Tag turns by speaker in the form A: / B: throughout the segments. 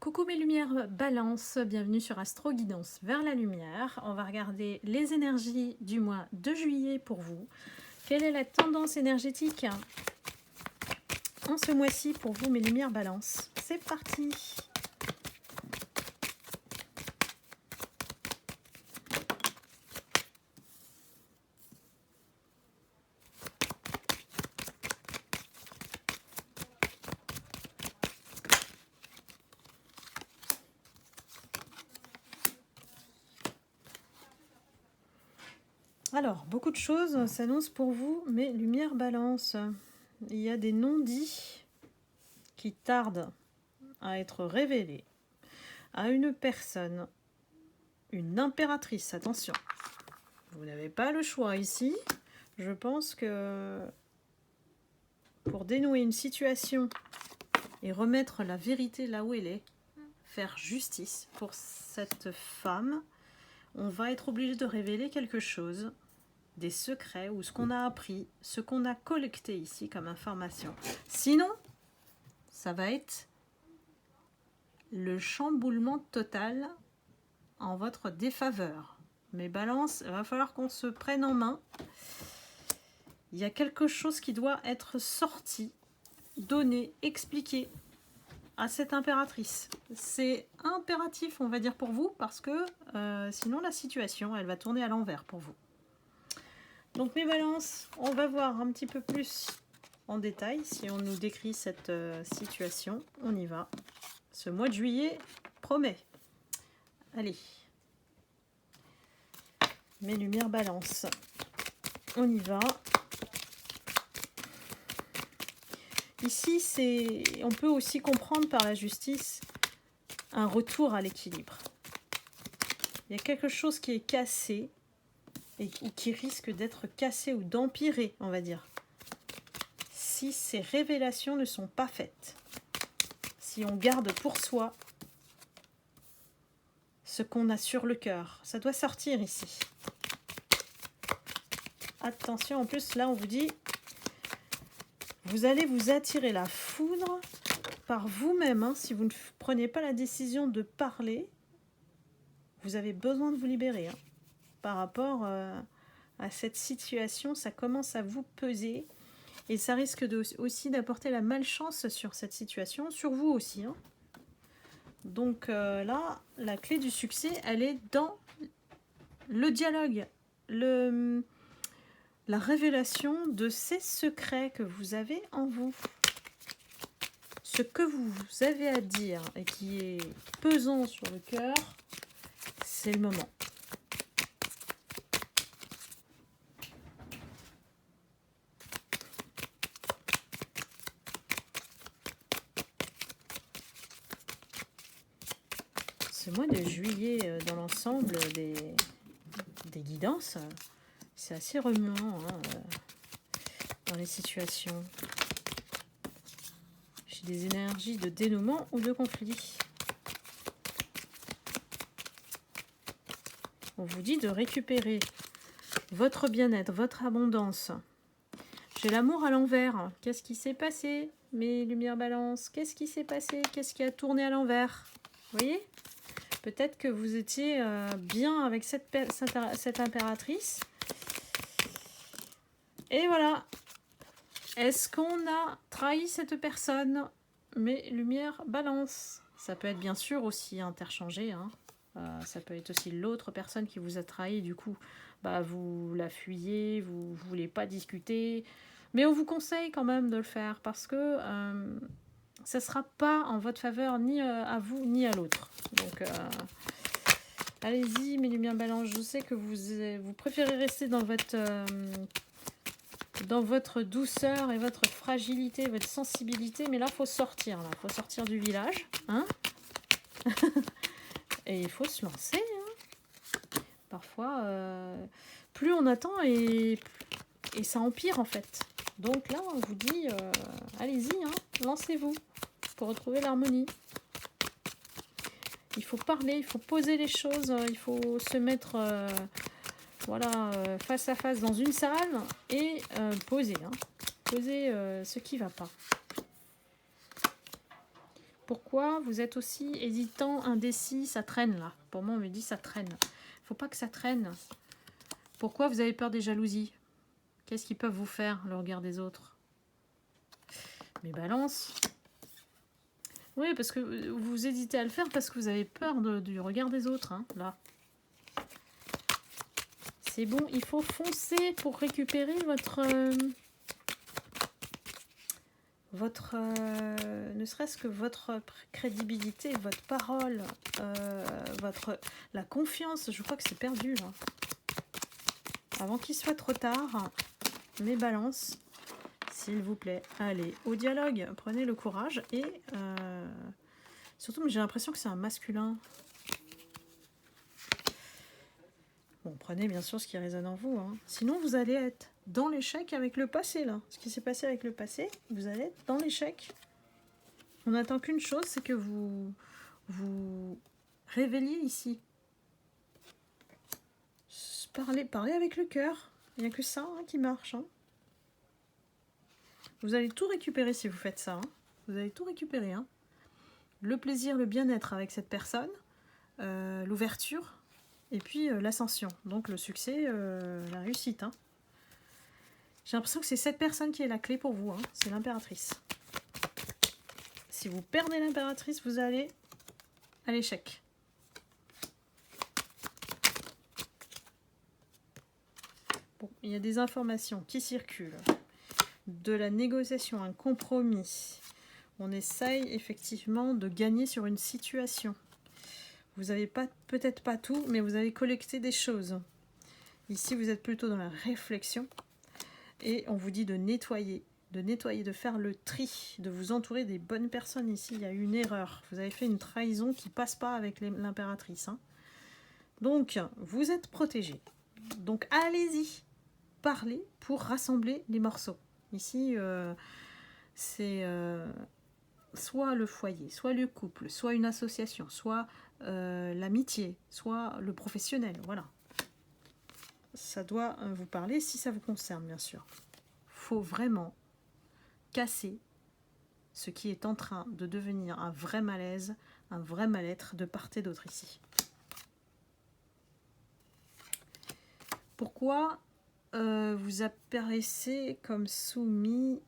A: Coucou mes lumières balance, bienvenue sur Astro Guidance vers la lumière. On va regarder les énergies du mois de juillet pour vous. Quelle est la tendance énergétique en ce mois-ci pour vous mes lumières balance? C'est parti! Alors, beaucoup de choses s'annoncent pour vous, mes lumières balance. Il y a des non-dits qui tardent à être révélés à une personne, une impératrice, attention. Vous n'avez pas le choix ici. Je pense que pour dénouer une situation et remettre la vérité là où elle est, faire justice pour cette femme, on va être obligé de révéler quelque chose, des secrets ou ce qu'on a appris, ce qu'on a collecté ici comme information. Sinon, ça va être le chamboulement total en votre défaveur. Mais balance, il va falloir qu'on se prenne en main. Il y a quelque chose qui doit être sorti, donné, expliqué à cette impératrice. C'est impératif, on va dire, pour vous, parce que sinon la situation, elle va tourner à l'envers pour vous. Donc mes balances, on va voir un petit peu plus en détail si on nous décrit cette situation. On y va. Ce mois de juillet promet. Allez. Mes lumières balance. On y va. Ici, on peut aussi comprendre par la justice un retour à l'équilibre. Il y a quelque chose qui est cassé ou qui risque d'être cassé ou d'empirer, on va dire. Si ces révélations ne sont pas faites, si on garde pour soi ce qu'on a sur le cœur, ça doit sortir ici. Attention, en plus, là, on vous dit, vous allez vous attirer la foudre par vous-même. Hein, si vous ne prenez pas la décision de parler, vous avez besoin de vous libérer. Hein. Par rapport à cette situation, ça commence à vous peser. Et ça risque aussi d'apporter la malchance sur cette situation, sur vous aussi. Hein. Donc là, la clé du succès, elle est dans le dialogue, la révélation de ces secrets que vous avez en vous. Ce que vous avez à dire et qui est pesant sur le cœur, c'est le moment. Ce mois de juillet, dans l'ensemble des guidances, c'est assez remuant hein, dans les situations. J'ai des énergies de dénouement ou de conflit. On vous dit de récupérer votre bien-être, votre abondance. J'ai l'amour à l'envers. Qu'est-ce qui s'est passé, mes lumières balance? Qu'est-ce qui s'est passé? Qu'est-ce qui a tourné à l'envers? Vous voyez? Peut-être que vous étiez bien avec cette impératrice. Et voilà. Est-ce qu'on a trahi cette personne? Mes lumières balance. Ça peut être bien sûr aussi interchangé. Hein. Ça peut être aussi l'autre personne qui vous a trahi. Du coup, bah, vous la fuyez, vous ne voulez pas discuter. Mais on vous conseille quand même de le faire parce que ça ne sera pas en votre faveur ni à vous ni à l'autre. Donc, allez-y, mes lumières balance. Je sais que vous préférez rester dans votre douceur et votre fragilité, votre sensibilité. Mais là, il faut sortir. Il faut sortir du village. Hein. Et il faut se lancer. Hein. Parfois, plus on attend et ça empire en fait. Donc là, on vous dit, allez-y, hein, lancez-vous pour retrouver l'harmonie. Il faut parler, il faut poser les choses, il faut se mettre face à face dans une salle et poser. Hein, poser ce qui ne va pas. Pourquoi vous êtes aussi hésitant, indécis? Ça traîne là. Pour moi, on me dit ça traîne. Faut pas que ça traîne. Pourquoi vous avez peur des jalousies? Qu'est-ce qu'ils peuvent vous faire, le regard des autres? Mais balance. Oui, parce que vous hésitez à le faire parce que vous avez peur du regard des autres, hein, là. C'est bon, il faut foncer pour récupérer ne serait-ce que votre crédibilité, votre parole, la confiance. Je crois que c'est perdu, là. Avant qu'il soit trop tard, mes balances, s'il vous plaît, allez au dialogue, prenez le courage et surtout, j'ai l'impression que c'est un masculin. Bon, prenez bien sûr ce qui résonne en vous, hein. Sinon, vous allez être dans l'échec avec le passé, là. Ce qui s'est passé avec le passé, vous allez être dans l'échec. On n'attend qu'une chose, c'est que vous révéliez ici. Parlez avec le cœur. Il n'y a que ça, hein, qui marche, hein. Vous allez tout récupérer si vous faites ça, hein. Vous allez tout récupérer, hein. Le plaisir, le bien-être avec cette personne, l'ouverture, et puis l'ascension. Donc le succès, la réussite, hein. J'ai l'impression que c'est cette personne qui est la clé pour vous, hein. C'est l'impératrice. Si vous perdez l'impératrice, vous allez à l'échec. Bon, il y a des informations qui circulent. De la négociation, un compromis. On essaye effectivement de gagner sur une situation. Vous n'avez peut-être pas tout, mais vous avez collecté des choses. Ici, vous êtes plutôt dans la réflexion. Et on vous dit de nettoyer, de faire le tri, de vous entourer des bonnes personnes. Ici, il y a une erreur. Vous avez fait une trahison qui ne passe pas avec l'impératrice, hein. Donc, vous êtes protégé. Donc, allez-y. Parlez pour rassembler les morceaux. Ici, c'est soit le foyer, soit le couple, soit une association, soit l'amitié, soit le professionnel. Voilà. Ça doit vous parler si ça vous concerne, bien sûr. Faut vraiment casser ce qui est en train de devenir un vrai malaise, un vrai mal-être de part et d'autre ici. Pourquoi vous apparaissez comme soumis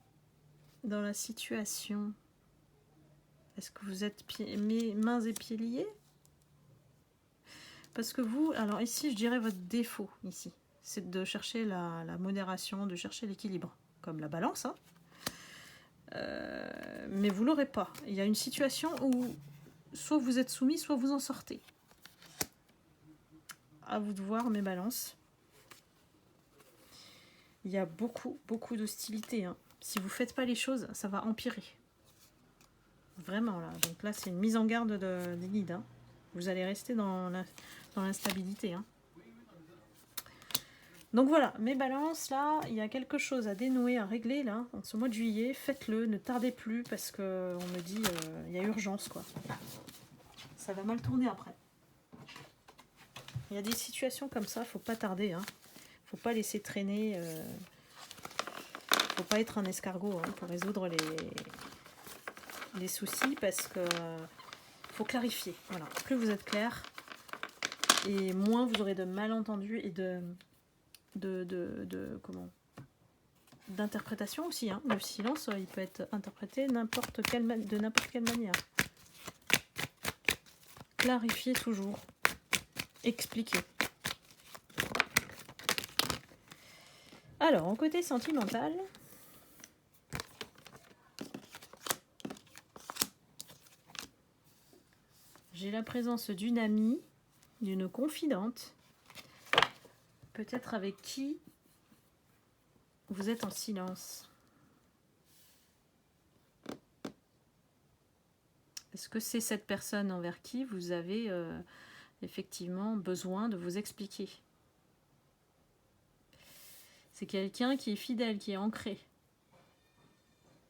A: dans la situation? Est-ce que vous êtes mains et pieds liés? Parce que vous, alors ici, je dirais votre défaut, ici, c'est de chercher la modération, de chercher l'équilibre, comme la balance, hein. Mais vous l'aurez pas. Il y a une situation où soit vous êtes soumis, soit vous en sortez. À vous de voir, mes balances. Il y a beaucoup d'hostilité, hein. Si vous ne faites pas les choses, ça va empirer. Vraiment, là. Donc là, c'est une mise en garde des guides, hein. Vous allez rester dans l'instabilité, hein. Donc voilà, mes balances, là, il y a quelque chose à dénouer, à régler, là, en ce mois de juillet. Faites-le, ne tardez plus, parce qu'on me dit, il y a urgence, quoi. Ça va mal tourner après. Il y a des situations comme ça, faut pas tarder, hein. Faut pas laisser traîner, faut pas être un escargot, hein, pour résoudre les soucis, parce que faut clarifier. Voilà. Plus vous êtes clair, et moins vous aurez de malentendus et d'interprétation aussi, hein. Le silence, il peut être interprété de n'importe quelle manière. Clarifiez toujours. Expliquez. Alors, en côté sentimental, j'ai la présence d'une amie, d'une confidente, peut-être avec qui vous êtes en silence. Est-ce que c'est cette personne envers qui vous avez effectivement besoin de vous expliquer? C'est quelqu'un qui est fidèle, qui est ancré,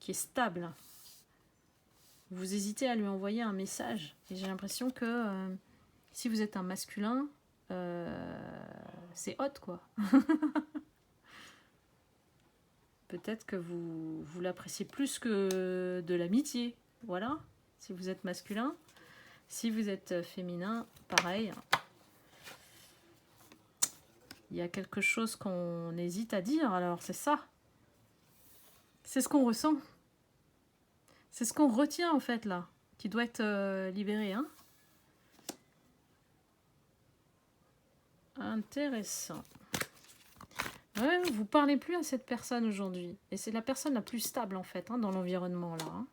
A: qui est stable. Vous hésitez à lui envoyer un message. Et j'ai l'impression que si vous êtes un masculin, c'est hot, quoi. Peut-être que vous l'appréciez plus que de l'amitié. Voilà. si vous êtes masculin. Si vous êtes féminin, pareil. Il y a quelque chose qu'on hésite à dire, alors c'est ça. C'est ce qu'on ressent. C'est ce qu'on retient en fait là, qui doit être libéré. Hein. Intéressant. Ouais, vous parlez plus à cette personne aujourd'hui. Et c'est la personne la plus stable en fait dans l'environnement là,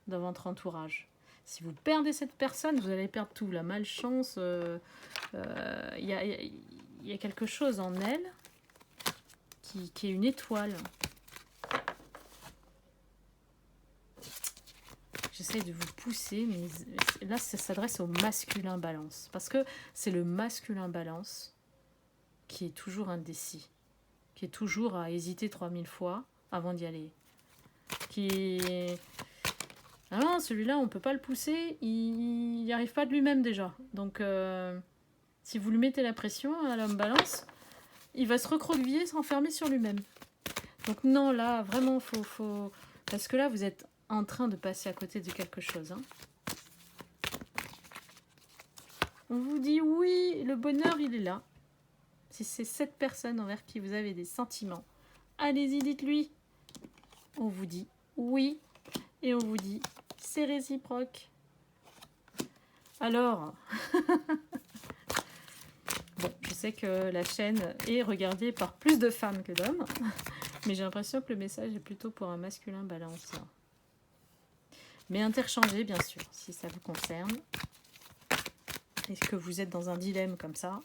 A: dans votre entourage. Si vous perdez cette personne, vous allez perdre tout. La malchance, il y a quelque chose en elle qui est une étoile. J'essaie de vous pousser, mais là, ça s'adresse au masculin balance. Parce que c'est le masculin balance qui est toujours indécis. Qui est toujours à hésiter 3000 fois avant d'y aller. Ah non, celui-là, on ne peut pas le pousser. Il n'y arrive pas de lui-même déjà. Donc, si vous lui mettez la pression à l'homme balance, il va se recroqueviller, s'enfermer sur lui-même. Donc non, là, vraiment, faut... Parce que là, vous êtes en train de passer à côté de quelque chose. Hein. On vous dit oui, le bonheur, il est là. Si c'est cette personne envers qui vous avez des sentiments, allez-y, dites-lui. On vous dit oui, et on vous dit c'est réciproque. Alors, bon, je sais que la chaîne est regardée par plus de femmes que d'hommes, mais j'ai l'impression que le message est plutôt pour un masculin balance. Mais interchangez, bien sûr, si ça vous concerne. Est-ce que vous êtes dans un dilemme comme ça?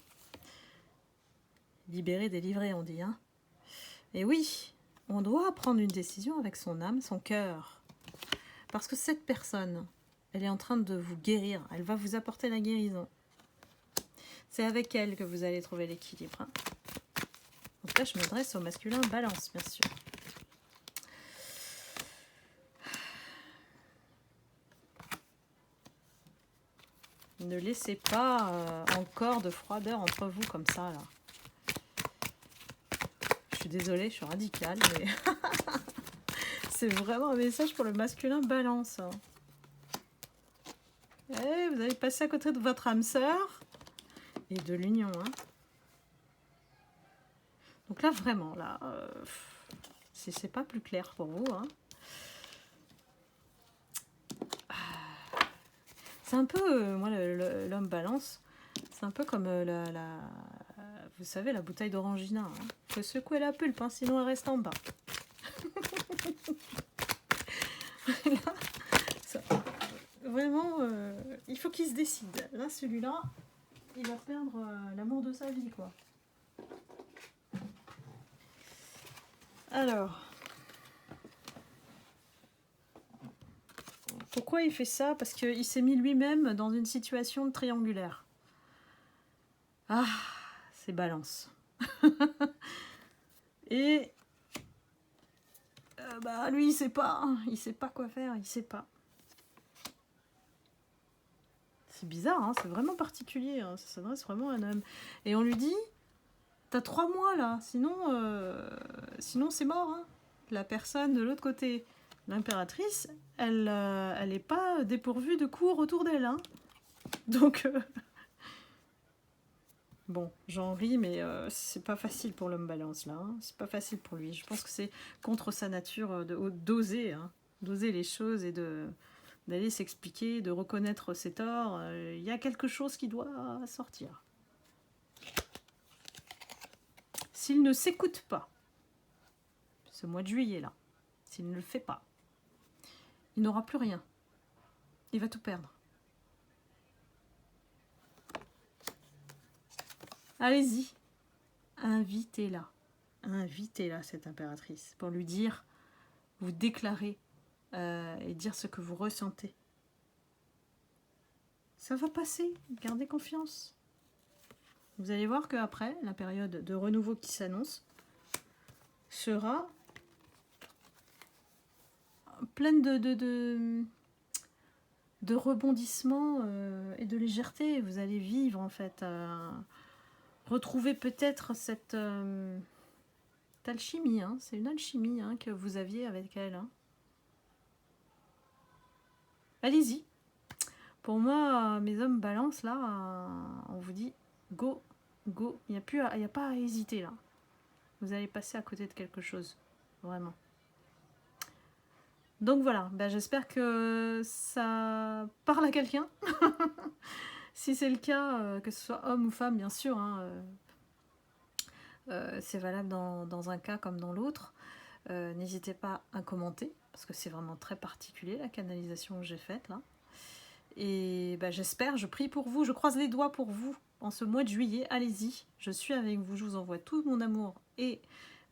A: Libérer, délivrer, on dit. Hein. Et oui, on doit prendre une décision avec son âme, son cœur. Parce que cette personne, elle est en train de vous guérir. Elle va vous apporter la guérison. C'est avec elle que vous allez trouver l'équilibre. Hein. Donc là, je m'adresse au masculin balance, bien sûr. Ne laissez pas encore de froideur entre vous comme ça, là. Je suis désolée, je suis radicale, mais c'est vraiment un message pour le masculin balance. Et vous allez passer à côté de votre âme sœur et de l'union. Hein. Donc là, vraiment, là, c'est pas plus clair pour vous. Hein. C'est un peu, moi, l'homme balance, c'est un peu comme vous savez, la bouteille d'orangina. Hein. Faut secouer la pulpe, hein, sinon elle reste en bas. Là, ça, vraiment, il faut qu'il se décide. Là, celui-là, il va perdre l'amour de sa vie, quoi. Alors, pourquoi il fait ça? Parce qu'il s'est mis lui-même dans une situation triangulaire. Ah, c'est balance. Et bah lui, il sait pas quoi faire, il sait pas. C'est bizarre, hein, c'est vraiment particulier, hein, ça s'adresse vraiment à un homme. Et on lui dit, t'as 3 mois là, sinon c'est mort. Hein. La personne de l'autre côté, l'impératrice, elle est pas dépourvue de cours autour d'elle. Hein. Donc, bon, j'en ris, mais c'est pas facile pour l'homme balance là. Hein. C'est pas facile pour lui. Je pense que c'est contre sa nature d'oser, hein, d'oser les choses et d'aller s'expliquer, de reconnaître ses torts. Il y a quelque chose qui doit sortir. S'il ne s'écoute pas, ce mois de juillet là, s'il ne le fait pas, il n'aura plus rien. Il va tout perdre. Allez-y, invitez-la. Invitez-la, cette impératrice, pour lui dire, vous déclarer et dire ce que vous ressentez. Ça va passer, gardez confiance. Vous allez voir qu'après, la période de renouveau qui s'annonce sera pleine de rebondissements et de légèreté. Vous allez vivre, en fait, retrouver peut-être cette alchimie. Hein. C'est une alchimie hein, que vous aviez avec elle. Hein. allez-y. Pour moi, mes hommes balance, là, on vous dit go, go. Il n'y a pas à hésiter, là. Vous allez passer à côté de quelque chose. Vraiment. Donc voilà, j'espère que ça parle à quelqu'un. Si c'est le cas, que ce soit homme ou femme, bien sûr, hein, c'est valable dans un cas comme dans l'autre. N'hésitez pas à commenter, parce que c'est vraiment très particulier la canalisation que j'ai faite là. Et j'espère, je prie pour vous, je croise les doigts pour vous en ce mois de juillet. Allez-y, je suis avec vous, je vous envoie tout mon amour et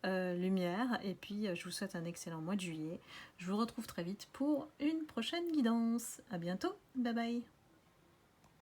A: lumière. Et puis je vous souhaite un excellent mois de juillet. Je vous retrouve très vite pour une prochaine guidance. À bientôt, bye bye.